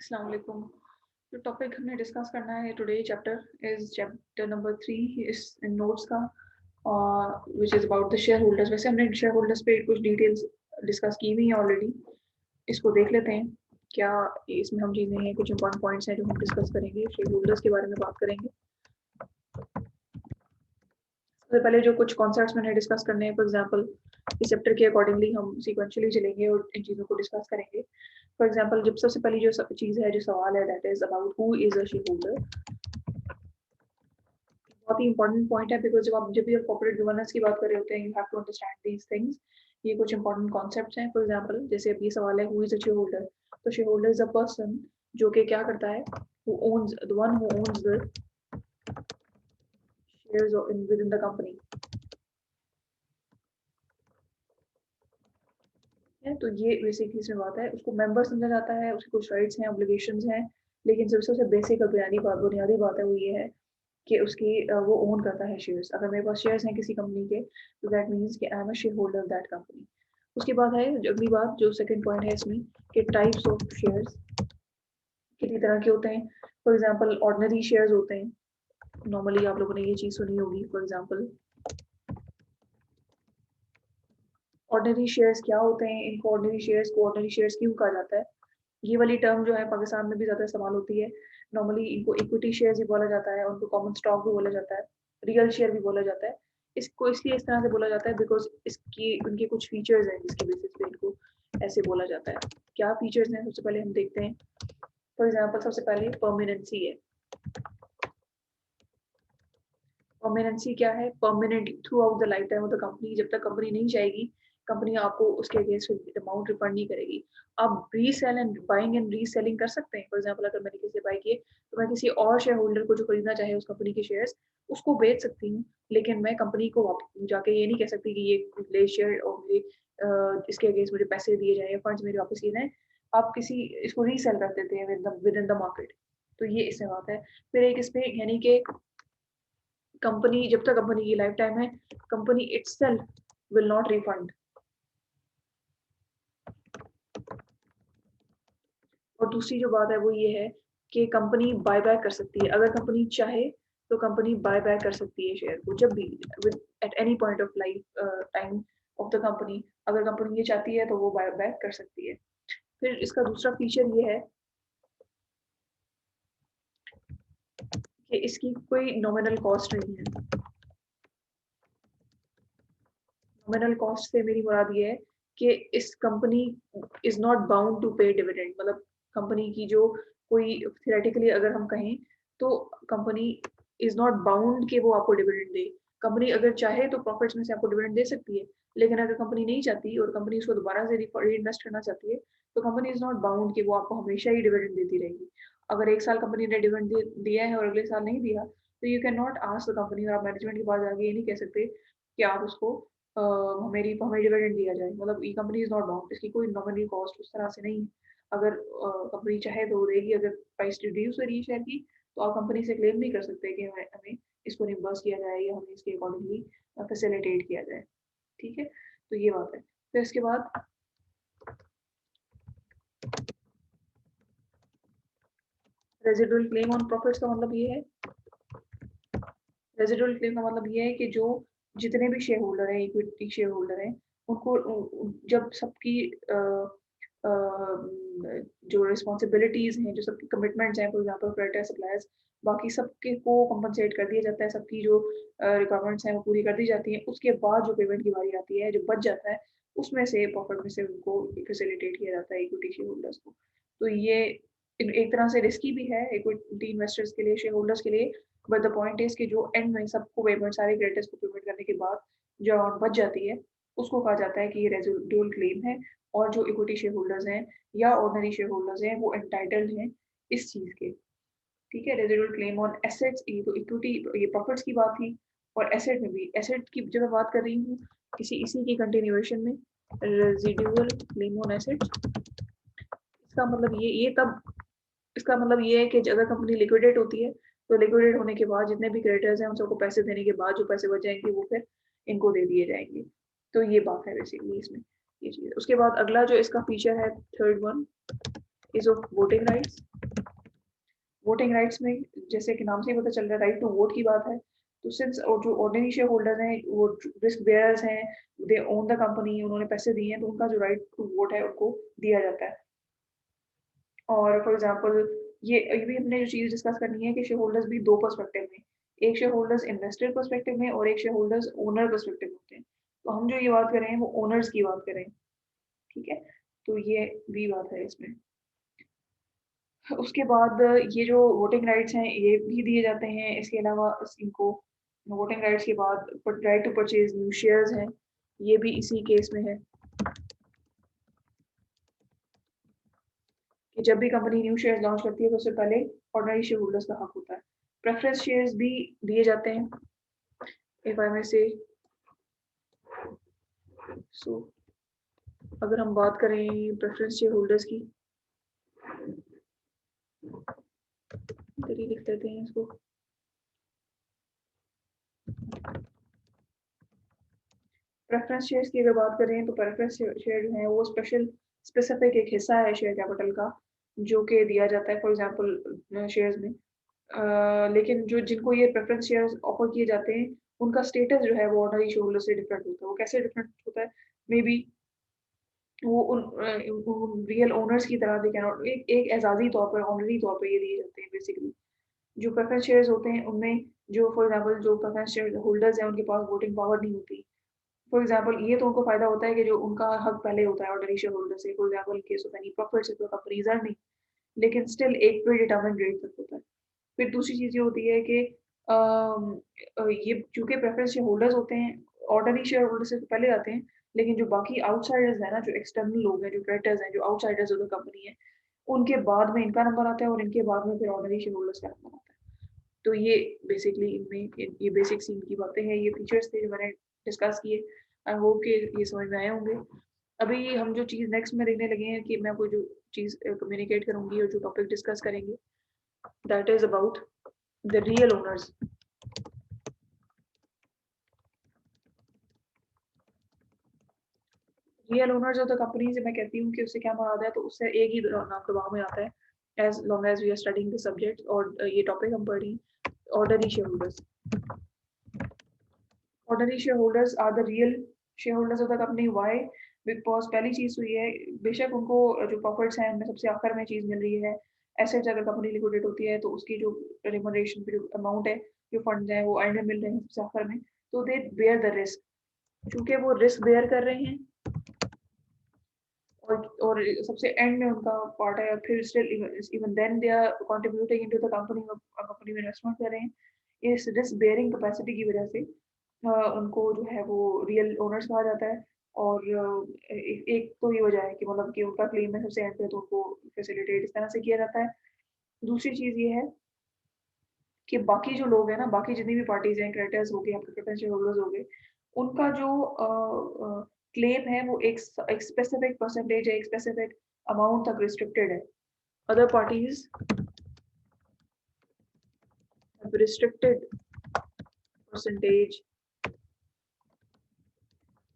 अस्सलाम वालेकुम। जो टॉपिक हमने डिस्कस करना है today chapter is chapter number 3 इस इन नोट्स का which is about the share holders. वैसे हमने शेयर होल्डर्स पे कुछ डिटेल्स डिस्कस की हुई हैं ऑलरेडी। इसको देख लेते हैं क्या इसमें हम चीज़ें हैं, कुछ इंपॉर्टेंट पॉइंट्स हैं जो हम डिस्कस करेंगे, शेयर होल्डर्स के बारे में बात करेंगे। सबसे पहले जो कुछ कॉन्सेप्ट्स मैंने डिस्कस करने हैं, फॉर एग्जांपल इस चैप्टर के अकॉर्डिंगली हम सीक्वेंशियली चलेंगे और इन चीज़ों को डिस्कस करेंगे। फॉर एग्जांपल जब सबसे पहली जो चीज़ है, जो सवाल है, that is about who is a share holder. बहुत ही इंपॉर्टेंट पॉइंट है बिकॉज जब भी आप कॉर्पोरेट गवर्नेंस की बात कर रहे होते हैं, you have to understand these things. ये कुछ इंपॉर्टेंट कॉन्सेप्ट्स हैं। फॉर एग्जांपल जैसे अब ये सवाल है, who is a share holder. तो share holder is a person जो कि क्या करता है, who owns the one who owns the shares in with in the company है। तो ये बेसिकली इसमें बात है, उसको मेंबर समझा जाता है, उसके कुछ राइट्स हैं, ऑब्लिगेशंस हैं। लेकिन सबसे बेसिक और बुनियादी बात है वो ये है कि उसकी वो ओन करता है शेयर्स। अगर मेरे पास शेयर्स हैं किसी कंपनी के, तो दैट मीन्स कि I am a share holder of that company. उसके बाद है अगली बात, जो सेकंड पॉइंट है इसमें, कि टाइप्स ऑफ शेयर्स कितनी तरह के होते हैं। फॉर एग्जांपल ऑर्डिनरी शेयर्स होते हैं, नॉर्मली आप लोगों ने ये चीज़ सुनी होगी। फॉर एग्जांपल ऑर्डिनरी शेयर्स क्या होते हैं, इनको ऑर्डिनरी शेयर्स क्यों कहा जाता है। ये वाली टर्म जो है पाकिस्तान में भी ज़्यादा इस्तेमाल होती है। नॉर्मली इनको इक्विटी शेयर्स भी बोला जाता है, उनको कॉमन स्टॉक भी बोला जाता है, रियल शेयर भी बोला जाता है। इसको इसलिए इस तरह से बोला जाता है बिकॉज इसकी उनके कुछ फीचर्स हैं जिसकी बेसिस पे इनको ऐसे बोला जाता है। क्या फीचर्स हैं, सबसे पहले हम देखते हैं। फॉर एग्जाम्पल सबसे पहले परमानेंसी है। परमानेंसी क्या है, permanent through out the life time of the company. जब तक कंपनी नहीं जाएगी, कंपनी आपको उसके अगेंस्ट अमाउंट रिफंड नहीं करेगी। आप resale and buying and reselling कर सकते हैं। फॉर एग्जांपल अगर मैंने किसी बाई किए, तो मैं किसी और शेयर होल्डर को जो खरीदना चाहे उस कंपनी के शेयर्स, उसको बेच सकती हूँ। लेकिन मैं कंपनी को जाके ये नहीं कह सकती कि ये ले शेयर और मुझे इसके अगेंस्ट मुझे पैसे दिए जाए या फंड्स मेरे वापस किए जाए। आप किसी इसको रीसेल कर देते हैं विद इन द मार्केट। तो ये इससे बात है। फिर एक इसमें यानी कि कंपनी, जब तक कंपनी की लाइफ टाइम है, company itself will not refund. और दूसरी जो बात है वो ये है कि कंपनी बाय बैक कर सकती है। अगर कंपनी चाहे तो कंपनी बाय बैक कर सकती है शेयर को जब भी, with at any point of life time of the company. अगर कंपनी ये चाहती है तो वो बाय बैक कर सकती है। फिर इसका दूसरा फीचर ये है कि इसकी कोई नॉमिनल कॉस्ट नहीं है। नॉमिनल कॉस्ट से मेरी मुराद ये है कि इस company is not bound to pay dividend. मतलब कंपनी की जो कोई थियोरेटिकली अगर हम कहें, तो कंपनी इज नॉट बाउंड कि वो आपको डिविडेंड दे। कंपनी अगर चाहे तो प्रॉफिट्स में से आपको डिविडेंड दे सकती है। लेकिन अगर कंपनी नहीं चाहती और कंपनी उसको दोबारा से री इन्वेस्ट करना चाहती है, तो कंपनी इज नॉट बाउंड कि वो आपको हमेशा ही डिविडेंड देती रहेगी। अगर एक साल कंपनी ने डिविडेंड दिया है और अगले साल नहीं दिया, तो you can not ask the company, और आप मैनेजमेंट के पास जाके ये नहीं कह सकते कि आप उसको हमें डिविडेंड दिया जाए। मतलब ये कंपनी इज नॉट बाउंड, इसकी कोई नॉमिनल कॉस्ट उस तरह से नहीं है। अगर कंपनी चाहे तो देगी। अगर प्राइस रिड्यूस हो रही है शेयर की, तो आप कंपनी से क्लेम नहीं कर सकते कि हमें इसको रिम्बर्स किया जाए या हमें इसके अकॉर्डिंगली फैसिलिटेट किया जाए। ठीक है, तो ये बात है। फिर इसके बाद रेजिडुअल क्लेम ऑन प्रॉफिट्स का मतलब ये है, रेजिडुअल क्लेम का मतलब ये है कि जो जितने भी शेयर होल्डर हैं, इक्विटी शेयर होल्डर हैं, उनको जब सबकी जो रिस्पॉन्सिबिलिटीज हैं, जो सबकी कमिटमेंट्स हैं, फॉर एग्जांपल क्रेडिटर, सप्लायर्स, बाकी सबके को कंपनसेट कर दिया जाता है। सबकी जो रिक्वायरमेंट्स हैं वो पूरी कर दी जाती हैं। उसके बाद जो पेमेंट की बारी आती है, जो बच जाता है, उसमें से प्रॉफिट में से उनको फैसिलिटेट किया जाता है इक्विटी शेयर होल्डर्स को। तो ये एक तरह से रिस्की भी है इक्विटी इन्वेस्टर्स के लिए, शेयर होल्डर्स के लिए। बट द पॉइंट इज कि जो एंड में सबको पेमेंट, सारे क्रेडिटर्स को पेमेंट करने के बाद जो अमाउंट बच जाती है, उसको कहा जाता है कि ये रेजिडुअल क्लेम है। और जो इक्विटी शेयर होल्डर्स हैं या ऑर्डिनरी शेयर होल्डर्स हैं, वो एंटाइटल्ड हैं इस चीज के। ठीक है, रेजिडुअल क्लेम ऑन एसेट्स, ये तो इक्विटी, ये प्रॉफिट्स की बात थी। और एसेट में भी, एसेट की जब मैं बात कर रही हूँ किसी इसी की कंटिन्यूएशन में, रेजिडुअल क्लेम ऑन एसेट्स, इसका मतलब ये तब, इसका मतलब ये है कि अगर कंपनी लिक्विडेट होती है, तो लिक्विडेट होने के बाद जितने भी क्रेडिटर्स हैं उन सबको पैसे देने के बाद जो पैसे बच जाएंगे वो फिर इनको दे दिए जाएंगे। तो ये बात है बेसिकली इसमें, ये चीज। उसके बाद अगला जो इसका फीचर है, third one is of voting rights. Voting rights में जैसे कि नाम से ही पता चल रहा है राइट टू वोट की बात है। तो सिंस जो ऑर्डिनरी शेयर होल्डर हैं वो रिस्क बेयर्स हैं, दे ओन द कंपनी, उन्होंने पैसे दिए हैं, तो उनका जो राइट टू वोट है उनको दिया जाता है। और फॉर एग्जांपल ये भी हमने जो चीज़ डिस्कस करनी है कि शेयर होल्डर्स भी 2 पर्सपेक्टिव में, एक शेयर होल्डर्स इन्वेस्टर पर्सपेक्टिव में और एक शेयर होल्डर्स ओनर पर्सपेक्टिव में होते हैं। तो हम जो ये बात कर रहे हैं वो ओनर्स की बात कर रहे हैं, ठीक है? तो ये भी बात है इसमें। उसके बाद ये जो वोटिंग राइट्स हैं ये भी दिए जाते हैं। इसके अलावा इनको वोटिंग राइट्स के बाद right to purchase new shares हैं, ये भी इसी केस में है कि जब भी कंपनी न्यू शेयर्स लॉन्च करती है तो उससे पहले ऑर्डिनरी शेयर होल्डर्स का हक होता है। प्रेफरेंस शेयर्स भी दिए जाते हैं, इफ आई मे से सो। अगर हम बात करें प्रेफरेंस शेयर होल्डर्स की, इधर ही लिख देते हैं इसको। प्रेफरेंस शेयर्स की अगर बात करें तो प्रेफरेंस शेयर जो है वो स्पेसिफिक एक हिस्सा है शेयर कैपिटल का, जो कि दिया जाता है फॉर एग्जांपल शेयर्स में। लेकिन जो जिनको ये प्रेफरेंस शेयर्स ऑफर किए जाते हैं उनका स्टेटस जो है वो ऑर्डिनरी शेयर होल्डर से डिफरेंट होता है। वो कैसे डिफरेंट होता है? मे बी वो उन रियल ओनर्स की तरह दे कैन एक एजाजी तौर पर, ऑनरी तौर पर ये दिए जाते हैं बेसिकली। जो प्रेफरेंस शेयर्स होते हैं उनमें जो फॉर एग्जांपल जो प्रेफरेंस शेयर होल्डर्स हैं उनके पास वोटिंग पावर नहीं होती। फॉर एग्जांपल ये तो उनको फायदा होता है कि जो उनका हक पहले होता है ऑर्डिनरी शेयर होल्डर से, for example in case of any profits if the company is earning, लेकिन स्टिल एक प्री डिटरमाइंड रेट तक होता है। फिर दूसरी चीज़ ये होती है कि ये चूँकि प्रेफरेंस शेयर होल्डर्स होते हैं, ऑर्डिनरी शेयर होल्डर से तो पहले आते हैं, लेकिन जो बाकी आउटसाइडर्स हैं ना, जो एक्सटर्नल लोग हैं, जो क्रेडिटर्स हैं, जो आउटसाइडर्स ऑफ द कंपनी है, उनके बाद में इनका नंबर आता है और इनके बाद में फिर ऑर्डिनरी शेयर होल्डर्स का नंबर आता है। तो ये बेसिकली इनमें ये बेसिक सीन की बातें हैं, ये फीचर्स थे जो मैंने डिस्कस किए। आई होप कि ये समझ में आए होंगे। अभी हम जो चीज़ नेक्स्ट में देखने लगे हैं कि मैं कोई जो चीज़ कम्युनिकेट करूँगी और जो टॉपिक डिस्कस करेंगे, that is about the real owners. Real owners of the company से मैं कहती हूँ कि उससे क्या मुराद है, तो उससे एक ही नाम दिमाग में आता है, as long as we are studying the subject और ये टॉपिक हम पढ़ रही हैं, ordinary shareholders. Ordinary shareholders are the real shareholders of the company. Why? Because पहली चीज़ तो ये है, बेशक उनको जो प्रॉफिट्स हैं उनमें सबसे आखिर में चीज़ मिल रही है। एसेट्स अगर कंपनी लिक्विडेट होती है तो उसकी जो रिमोनरेशन जो अमाउंट है, जो फंड है वो एंड में मिल रहे हैं सबसे आखिर में, तो दे बेयर द रिस्क। चूंकि वो रिस्क बेयर कर रहे हैं और सबसे एंड में उनका पार्ट है, फिर still even then they are contributing into the company, company में इन्वेस्टमेंट कर रहे हैं। इस रिस्क बेयरिंग कैपेसिटी की वजह से उनको जो है वो रियल ओनर्स कहा जाता है। और एक तो ये वजह है कि मतलब कि उनका क्लेम है सबसे एंड पे, तो उनको फैसिलिटेट इस तरह से किया जाता है। दूसरी चीज़ ये है कि बाकी जो लोग हैं ना, बाकी जितनी भी पार्टीज हैं, क्रेडिटर्स हो गए, आपके प्रेफरेंस शेयर होल्डर्स हो गए, उनका जो क्लेम है वो एक स्पेसिफिक परसेंटेज है, एक स्पेसिफिक अमाउंट तक रिस्ट्रिक्टेड है। अदर पार्टीज रिस्ट्रिक्टेड परसेंटेज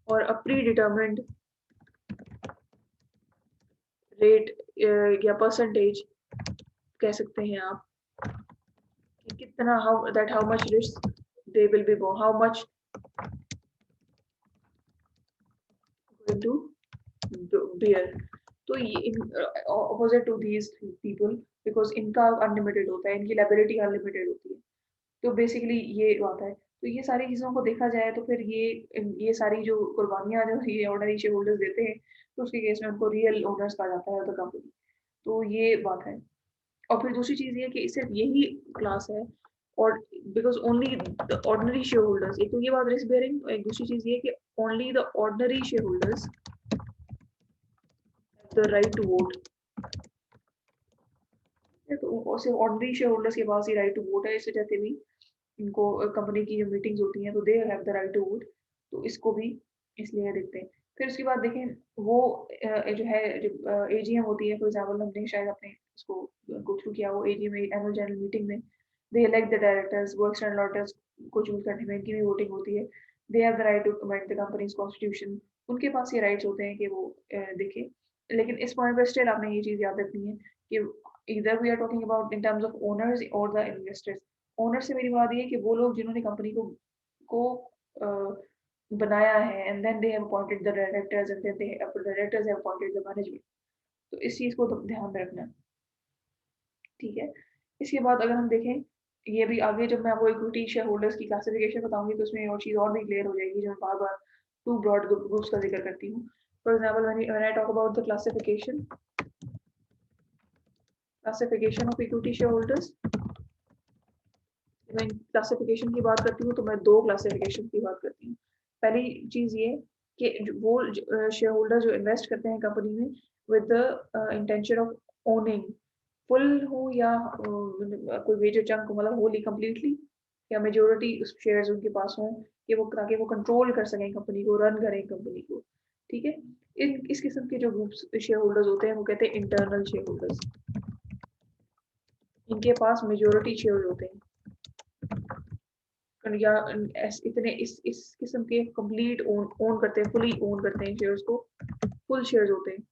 और अ प्री डिटर्मिन्ड रेट या परसेंटेज कह सकते हैं आप, कि कितना how much risk they will be how much going to bear। तो ये opposite to these people, because इनका अनलिमिटेड होता है, इनकी लाइबिलिटी अनलिमिटेड होती है। तो बेसिकली ये बात है। तो ये सारी चीज़ों को देखा जाए तो फिर ये सारी जो कुर्बानियाँ जो ये ऑर्डिनरी शेयर होल्डर्स देते हैं, तो उसके केस में उनको रियल ओनर्स कहा जाता है द कंपनी। तो ये बात है। और फिर दूसरी चीज़ ये है कि सिर्फ यही क्लास है, और because only the ordinary share holders, एक तो ये बात रिस्क बेयरिंग, एक दूसरी चीज़ ये है कि only the ordinary shareholders the right to vote. तो सिर्फ ऑर्डिनरी शेयर होल्डर्स के पास ही राइट टू वोट है, इस वजह से भी इनको कंपनी की जो मीटिंग्स होती हैं तो they have the right to vote. तो इसको भी इसलिए देखते हैं। फिर उसके बाद देखें वो जो है जो एजीएम होती है, फॉर एग्जांपल हमने शायद अपने इसको गो थ्रू किया, वो एजीएम एनुअल जनरल मीटिंग में दे इलेक्ट द डायरेक्टर्स, वो एक्सटर्नल ऑडिटर्स को चूज करने में इनकी भी वोटिंग होती है। They have the right to comment the company's constitution. उनके पास ये राइट्स होते हैं कि वो देखें। लेकिन इस पॉइंट पर स्टिल आपने ये चीज़ याद रखनी है कि इधर we are talking about in terms of owners और द इन्वेस्टर्स। ओनर से मेरी बात ये है कि वो लोग जिन्होंने कंपनी को बनाया है, and then they have appointed the directors, and then the directors have appointed the management. तो इस चीज को तो ध्यान में रखना, ठीक है। इसके बाद अगर हम देखें, ये भी आगे जब मैं आपको इक्विटी शेयर होल्डर्स की क्लासिफिकेशन बताऊंगी तो उसमें और चीज़ और भी क्लियर हो जाएगी, जो मैं बार बार टू ब्रॉड ग्रुप्स का जिक्र करती हूँ। For example when I talk about the classification of equity share holders, मैं क्लासिफिकेशन की बात करती हूँ तो मैं दो क्लासिफिकेशन की बात करती हूँ। पहली चीज ये कि वो शेयर होल्डर जो इन्वेस्ट करते हैं कंपनी में with the intention of owning, full हो या कोई मेजर चंक, मतलब होली कंप्लीटली या मेजोरिटी शेयर्स उनके पास हों, कि वो ताकि वो कंट्रोल कर सकें कंपनी को, रन करें कंपनी को, ठीक है। इस किस्म के जो ग्रुप्स शेयर होल्डर्स होते हैं वो कहते हैं इंटरनल शेयर होल्डर्स। इनके पास मेजोरिटी शेयर होते हैं, या इतने इस किस्म के कंप्लीट ओन करते हैं, फुली ओन करते हैं शेयर्स को, फुल शेयर्स होते हैं।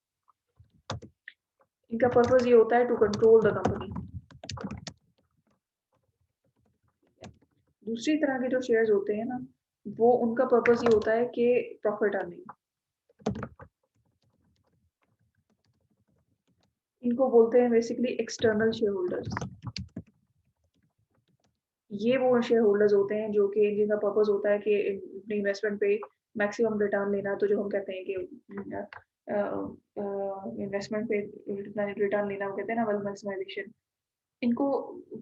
इनका पर्पस ये होता है टू कंट्रोल द कंपनी। दूसरी तरह के जो शेयर्स होते हैं ना, वो उनका पर्पस ये होता है कि प्रॉफिट अर्निंग। इनको बोलते हैं बेसिकली एक्सटर्नल शेयर होल्डर्स। ये वो शेयर होल्डर्स होते हैं जो कि जिनका पर्पस होता है कि अपनी इन्वेस्टमेंट पे मैक्सिमम रिटर्न लेना, तो जो हम कहते हैं कि इन्वेस्टमेंट पे रिटर्न लेना, वो कहते हैं ना वेल्थ मैक्सिमाइजेशन। इनको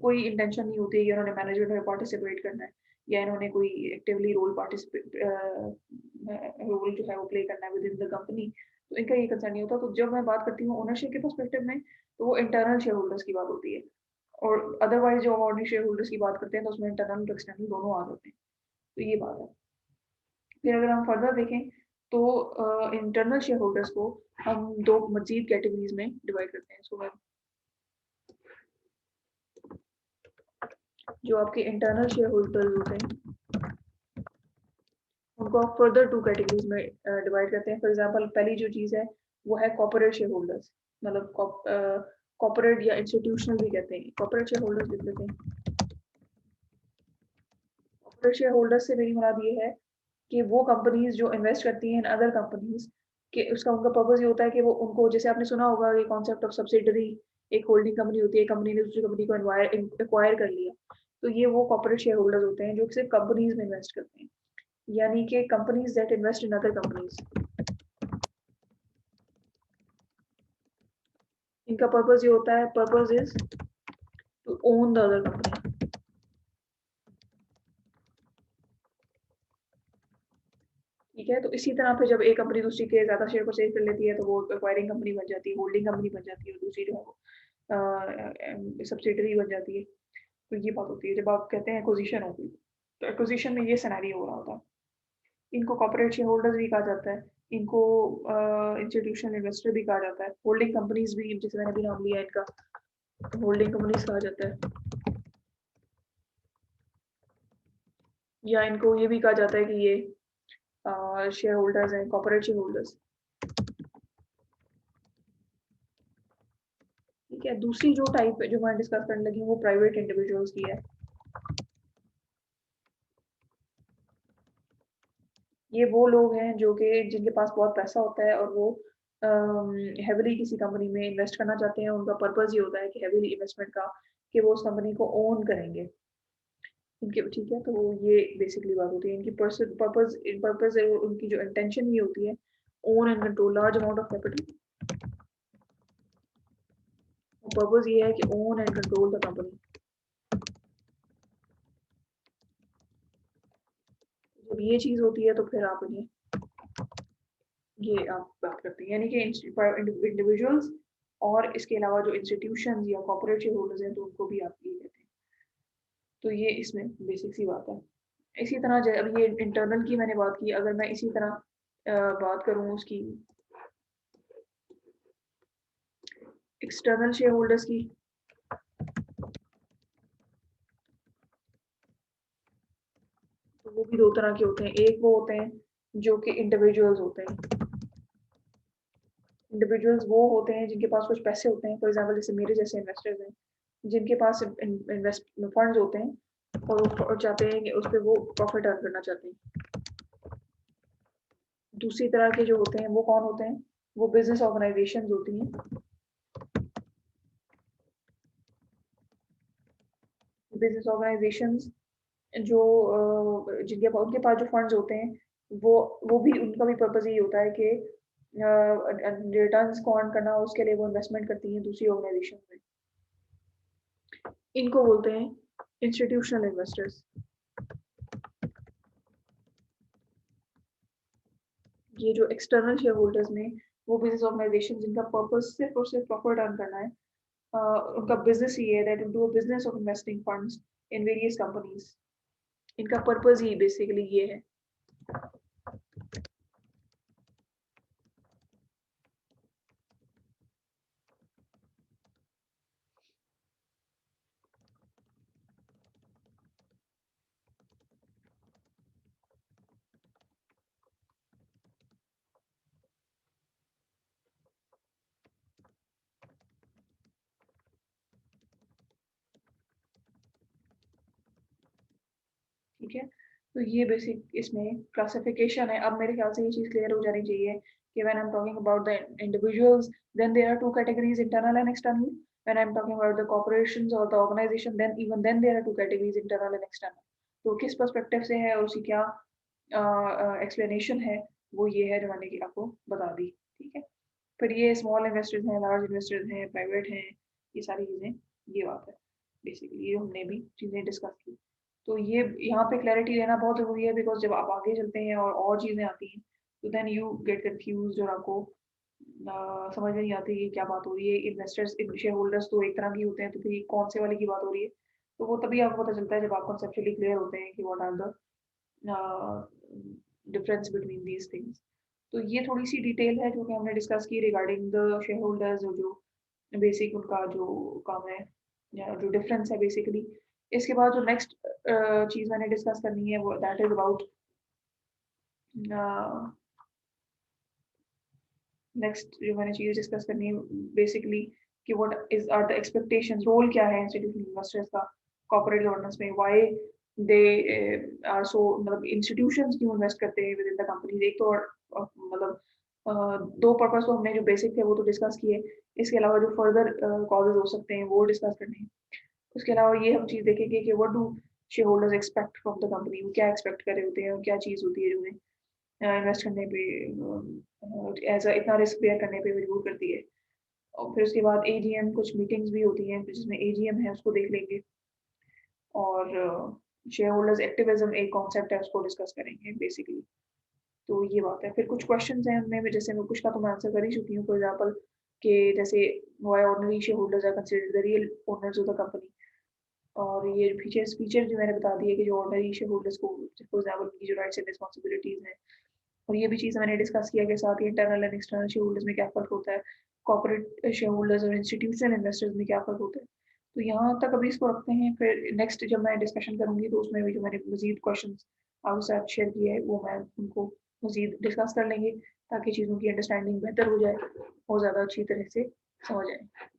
कोई इंटेंशन नहीं होती है कि उन्होंने मैनेजमेंट में पार्टिसिपेट करना है, या इन्होंने कोई एक्टिवली रोल जो है वो प्ले करना है विद इन द कंपनी। तो इनका ये कंसर्न नहीं होता। तो जब मैं बात करती हूँ ओनरशिप के पर्सपेक्टिव में, तो वो इंटरनल शेयर होल्डर्स की बात होती है, और अदरवाइज जो ऑर्डिनरी शेयर होल्डर्स की बात करते हैं तो उसमें इंटरनल और एक्सटर्नल दोनों आ जाते हैं। तो ये बात है। फिर अगर हम फर्दर देखें तो इंटरनल शेयर होल्डर्स को हम दो मजीद कैटेगरीज में डिवाइड करते हैं। इसको जो आपके इंटरनल शेयर होल्डर्स होते हैं उनको आप फर्दर टू कैटेगरीज में डिवाइड करते हैं। फॉर एग्जांपल पहली जो चीज़ है वो है कॉर्पोरेट शेयर होल्डर्स, मतलब कॉर्पोरेट या इंस्टीट्यूशनल भी कहते हैं, कॉर्पोरेट शेयर होल्डर्स लिख लेते हैं। कॉर्पोरेट शेयर होल्डर्स से मेरी मुराद ये है कि वो कंपनीज जो इन्वेस्ट करती हैं इन अदर कंपनीज, कि उसका उनका पर्पस ये होता है कि वो उनको, जैसे आपने सुना होगा ये कॉन्सेप्ट ऑफ सब्सिडरी, एक होल्डिंग कंपनी होती है, कंपनी ने दूसरी कंपनी को एक्वायर कर लिया, तो ये वो कॉर्पोरेट शेयर होल्डर्स होते हैं जो सिर्फ कंपनीज में इन्वेस्ट करते हैं, यानी कि companies that invest in other companies. इनका पर्पस ये होता है, purpose is to own the other company, ठीक है। तो इसी तरह पे जब एक कंपनी दूसरी के ज्यादा शेयर को सेल कर लेती है तो वो एक्वायरिंग कंपनी बन जाती है, होल्डिंग कंपनी बन जाती है, और दूसरी जो है वो सब्सिडरी बन जाती है। तो ये बात होती है जब आप कहते हैं एक्विजिशन होगी, तो एक्विजिशन में ये सिनेरियो हो रहा होता है। इनको कॉर्पोरेट शेयर होल्डर्स भी कहा जाता है, इनको इंस्टीट्यूशनल इन्वेस्टर भी कहा जाता है, होल्डिंग कंपनीज भी, जैसे मैंने अभी नाम लिया इनका, होल्डिंग कंपनीज कहा जाता है, या इनको ये भी कहा जाता है कि ये शेयर होल्डर्स हैं, कॉर्पोरेट शेयर होल्डर्स, ठीक है। दूसरी जो टाइप जो मैं डिस्कस करने लगी हूँ वो प्राइवेट इंडिविजुअल्स की है। ये वो लोग हैं जो कि जिनके पास बहुत पैसा होता है और वो हैविली किसी कंपनी में इन्वेस्ट करना चाहते हैं। उनका पर्पस ये होता है कि हैविली इन्वेस्टमेंट का, कि वो उस कंपनी को ओन करेंगे इनके, ठीक है। तो ये बेसिकली बात होती है इनकी पर्पस, उनकी जो इंटेंशन ये होती है, own and control large amount of capital. Purpose ये है कि own and control the company. जब ये चीज होती है तो फिर आप ये आप बात करते हैं, यानी कि इंडिविजुअल्स और इसके अलावा जो इंस्टीट्यूशन या कॉर्पोरेट शेयर होल्डर्स हैं तो उनको भी आप ये कहते हैं। तो ये इसमें बेसिक सी बात है। इसी तरह अब ये इंटरनल की मैंने बात की, अगर मैं इसी तरह बात करूं उसकी एक्सटर्नल शेयर होल्डर्स की, तो वो भी दो तरह के होते हैं। एक वो होते हैं जो कि इंडिविजुअल्स होते हैं, इंडिविजुअल्स वो होते हैं जिनके पास कुछ पैसे होते हैं, फॉर एग्जांपल जैसे मेरे जैसे इन्वेस्टर्स हैं जिनके पास इन्वेस्ट फंड्स होते हैं और चाहते हैं कि उस पर वो प्रॉफिट अर्न करना चाहते हैं। दूसरी तरह के जो होते हैं वो कौन होते हैं, वो बिजनेस ऑर्गेनाइजेशंस होती हैं। बिजनेस ऑर्गेनाइजेशंस जो जिनके उनके पास जो फंड्स होते हैं वो वो भी उनका भी पर्पज यही होता है कि रिटर्न्स को अर्न करना, उसके लिए वो इन्वेस्टमेंट करती हैं दूसरी ऑर्गेनाइजेशन में। इनको बोलते हैं इंस्टीट्यूशनल इन्वेस्टर्स। ये जो एक्सटर्नल शेयर होल्डर्स में वो बिजनेस ऑर्गेनाइजेशन जिनका पर्पज सिर्फ और सिर्फ प्रॉफिट अर्न करना है, उनका बिजनेस ये है that do business of investing funds in various companies. इनका पर्पज ही बेसिकली ये है। ठीक है, तो ये बेसिक इसमें क्लासिफिकेशन है। अब मेरे ख्याल से ये चीज क्लियर हो जानी चाहिए कि when I am talking about the individuals then there are two categories, internal and external. When I am talking about the corporations और the organization then even then there are two categories, internal and external. तो किस perspective से है और उसकी क्या explanation है, वो ये है जो मैंने की आपको बता दी। ठीक है, फिर ये स्मॉल इन्वेस्टर्स हैं, लार्ज इन्वेस्टर्स हैं, प्राइवेट हैं, ये सारी चीजें, ये बात है बेसिकली, ये हमने भी चीजें डिस्कस की। तो ये यहाँ पे क्लैरिटी लेना बहुत जरूरी है, बिकॉज जब आप आगे चलते हैं और चीजें आती हैं तो देन यू गेट कंफ्यूज और आपको समझ में नहीं आती कि क्या बात हो रही है। इन्वेस्टर्स शेयर होल्डर्स तो एक तरह की होते हैं, तो फिर कौन से वाले की बात हो रही है, तो वो तभी आपको पता चलता है जब आप कॉन्सेप्चुअली क्लियर होते हैं कि what are the difference between these things. तो ये थोड़ी सी डिटेल है जो कि हमने डिस्कस की रिगार्डिंग द शेयर होल्डर्स, जो बेसिक उनका जो काम है या जो डिफरेंस है बेसिकली। इसके बाद जो नेक्स्ट चीज मैंने डिस्कस करनी है वो दैट इज अबाउट नेक्स्ट जो मैंने चीज डिस्कस करनी है बेसिकली कि what is are the expectations, role क्या है इंस्टीट्यूशनल इन्वेस्टर्स का कॉर्पोरेट गवर्नेंस में, व्हाई दे आर सो, मतलब इंस्टीट्यूशंस क्यों इन्वेस्ट करते हैं विद इन द कंपनी। एक तो मतलब दो पर्पस तो हमने जो बेसिक थे वो तो डिस्कस किए, इसके अलावा जो फर्दर कॉजेज हो सकते हैं वो डिस्कस करने हैं। उसके अलावा ये हम चीज देखेंगे कि what do share holders expect from the company, वो क्या एक्सपेक्ट कर रहे होते हैं और क्या चीज होती है जो उन्हें इन्वेस्ट करने पे एज इतना रिस्क बेयर करने पे मजबूर करती है। और फिर उसके बाद एजीएम, कुछ मीटिंग्स भी होती हैं जिसमें एजीएम है उसको देख लेंगे, और शेयर होल्डर्स एक्टिविज्म एक कॉन्सेप्ट है उसको डिस्कस करेंगे बेसिकली। तो ये बात है। फिर कुछ क्वेश्चंस हैं उनमें जैसे मैं कुछ का तो मैं आंसर कर ही चुकी हूँ, फॉर एग्जांपल कि जैसे why ordinary shareholders are considered the real owners of the company. और ये फीचर जो मैंने बता दिए कि जो ऑर्डिनरी शेयर होल्डर्स को फॉर एग्जांपल उनकी जो राइट्स एंड रिस्पांसिबिलिटीज हैं। और ये भी चीज़ मैंने डिस्कस किया कि साथ ही internal and external share holders में क्या फ़र्क होता है, कॉर्पोरेट शेयर होल्डर्स और इंस्टीट्यूशनल इन्वेस्टर्स में क्या फ़र्क होता है। तो यहाँ तक अभी इसको रखते हैं, फिर नेक्स्ट जब मैं डिस्कशन करूंगी तो उसमें भी जो मैंने मजीद क्वेश्चन आपके साथ शेयर किए हैं वो मैं उनको मजीद डिस्कस कर लेंगे ताकि चीज़ों की अंडरस्टैंडिंग बेहतर हो जाए और ज़्यादा अच्छी तरह से समझ आए।